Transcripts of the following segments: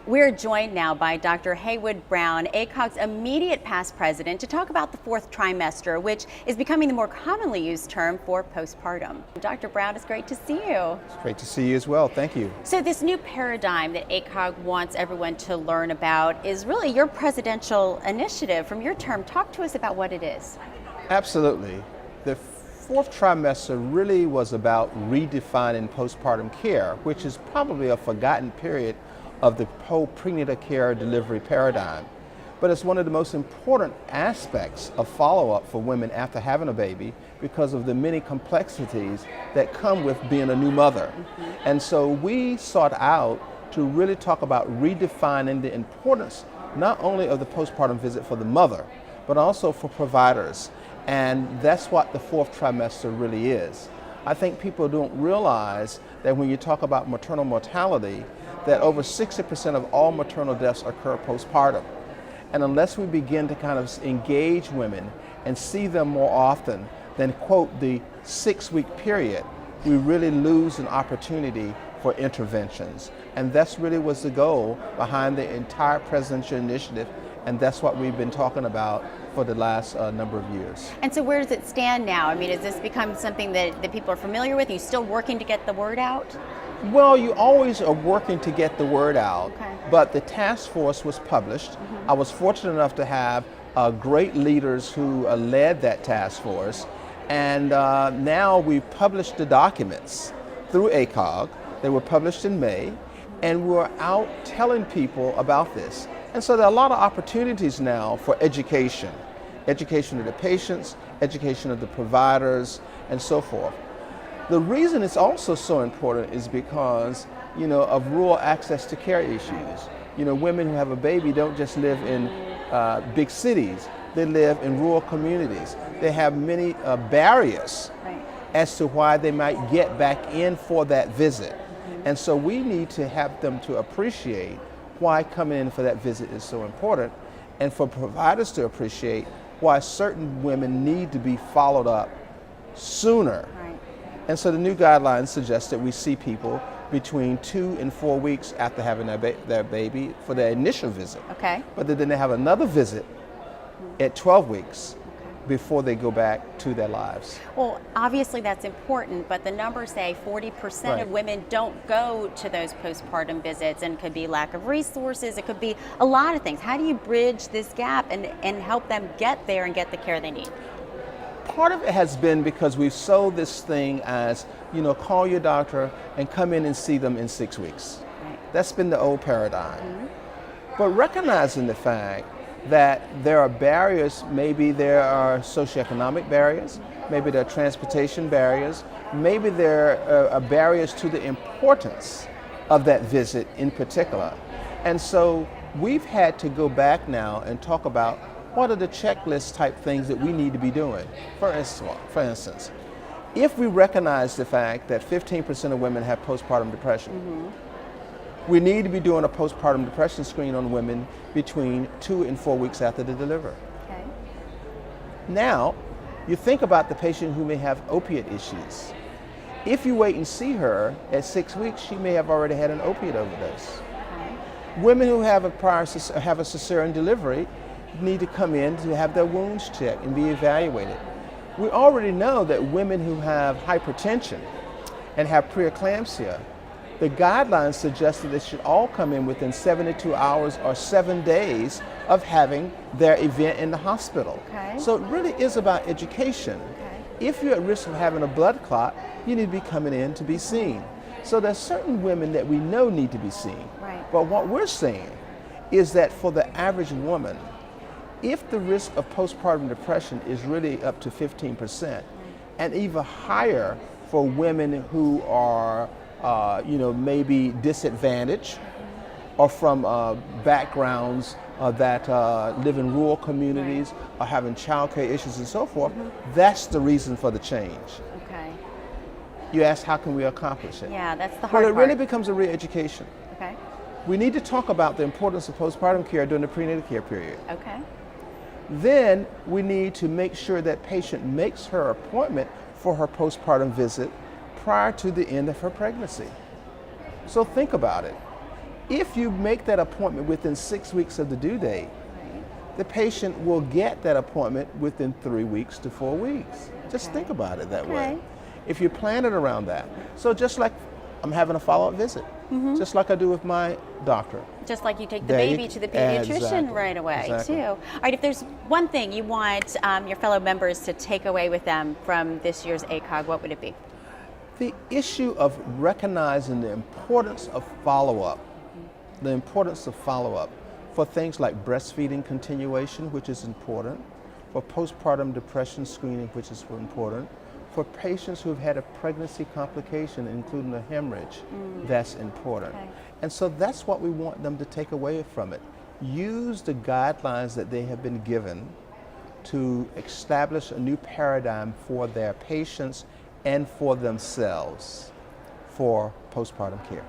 We're joined now by Dr. Haywood Brown, ACOG's immediate past president, to talk about the fourth trimester, which is becoming the more commonly used term for postpartum. Dr. Brown, it's great to see you. It's great to see you as well. Thank you. So this new paradigm that ACOG wants everyone to learn about is really your presidential initiative from your term. Talk to us about what it is. Absolutely. The fourth trimester really was about redefining postpartum care, which is probably a forgotten period of the whole prenatal care delivery paradigm. But it's one of the most important aspects of follow-up for women after having a baby because of the many complexities that come with being a new mother. And so we sought out to really talk about redefining the importance not only of the postpartum visit for the mother, but also for providers. And that's what the fourth trimester really is. I think people don't realize that when you talk about maternal mortality, that over 60% of all maternal deaths occur postpartum. And unless we begin to kind of engage women and see them more often than, quote, the 6-week period, we really lose an opportunity for interventions. And that's really was the goal behind the entire presidential initiative, and that's what we've been talking about for the last number of years. And so where does it stand now? I mean, has this become something that people are familiar with? Are you still working to get the word out? Well, you always are working to get the word out, okay. But the task force was published. I was fortunate enough to have great leaders who led that task force, and now we've published the documents through ACOG. They were published in May, and we're out telling people about this. And so there are a lot of opportunities now for education of the patients, education of the providers, and so forth. The reason it's also so important is because, of rural access to care issues. Women who have a baby don't just live in big cities, they live in rural communities. They have many barriers as to why they might get back in for that visit. And so we need to have them to appreciate why coming in for that visit is so important, and for providers to appreciate why certain women need to be followed up sooner. And so the new guidelines suggest that we see people between 2 and 4 weeks after having their baby for their initial visit. Okay. But then they have another visit at 12 weeks before they go back to their lives. Well, obviously that's important, but the numbers say 40% of women don't go to those postpartum visits, and it could be lack of resources, it could be a lot of things. How do you bridge this gap and help them get there and get the care they need? Part of it has been because we've sold this thing as, call your doctor and come in and see them in 6 weeks. That's been the old paradigm. But recognizing the fact that there are barriers, maybe there are socioeconomic barriers, maybe there are transportation barriers, maybe there are barriers to the importance of that visit in particular. And so we've had to go back now and talk about what are the checklist type things that we need to be doing. For instance, if we recognize the fact that 15% of women have postpartum depression, we need to be doing a postpartum depression screen on women between 2 and 4 weeks after they deliver. Okay. Now, you think about the patient who may have opiate issues. If you wait and see her at 6 weeks, she may have already had an opiate overdose. Okay. Women who have a cesarean delivery need to come in to have their wounds checked and be evaluated. We already know that women who have hypertension and have preeclampsia, the guidelines suggest that they should all come in within 72 hours or 7 days of having their event in the hospital. Okay. So it really is about education. Okay. If you're at risk of having a blood clot, you need to be coming in to be seen. So there's certain women that we know need to be seen. Right. But what we're saying is that for the average woman, if the risk of postpartum depression is really up to 15%, and even higher for women who are maybe disadvantaged or from backgrounds that live in rural communities or having childcare issues and so forth, that's the reason for the change. Okay. You ask, how can we accomplish it? Yeah, that's the hard part. Well, it really becomes a re-education. Okay. We need to talk about the importance of postpartum care during the prenatal care period. Okay. Then we need to make sure that patient makes her appointment for her postpartum visit prior to the end of her pregnancy. So think about it. If you make that appointment within 6 weeks of the due date, the patient will get that appointment within 3 weeks to 4 weeks. Just think about it that way. If you plan it around that. So just like I'm having a follow-up visit, just like I do with my doctor. Just like you take the baby to the pediatrician Exactly. right away, Exactly. too. All right, if there's one thing you want your fellow members to take away with them from this year's ACOG, what would it be? The issue of recognizing the importance of follow-up, for things like breastfeeding continuation, which is important, for postpartum depression screening, which is important, for patients who've had a pregnancy complication, including a hemorrhage, that's important. And so that's what we want them to take away from it. Use the guidelines that they have been given to establish a new paradigm for their patients and for themselves for postpartum care.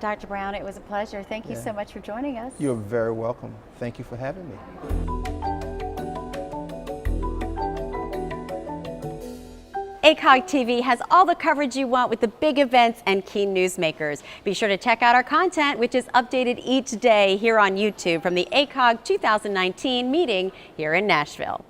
Dr. Brown, it was a pleasure. Thank you so much for joining us. You're very welcome. Thank you for having me. ACOG TV has all the coverage you want with the big events and key newsmakers. Be sure to check out our content, which is updated each day here on YouTube from the ACOG 2019 meeting here in Nashville.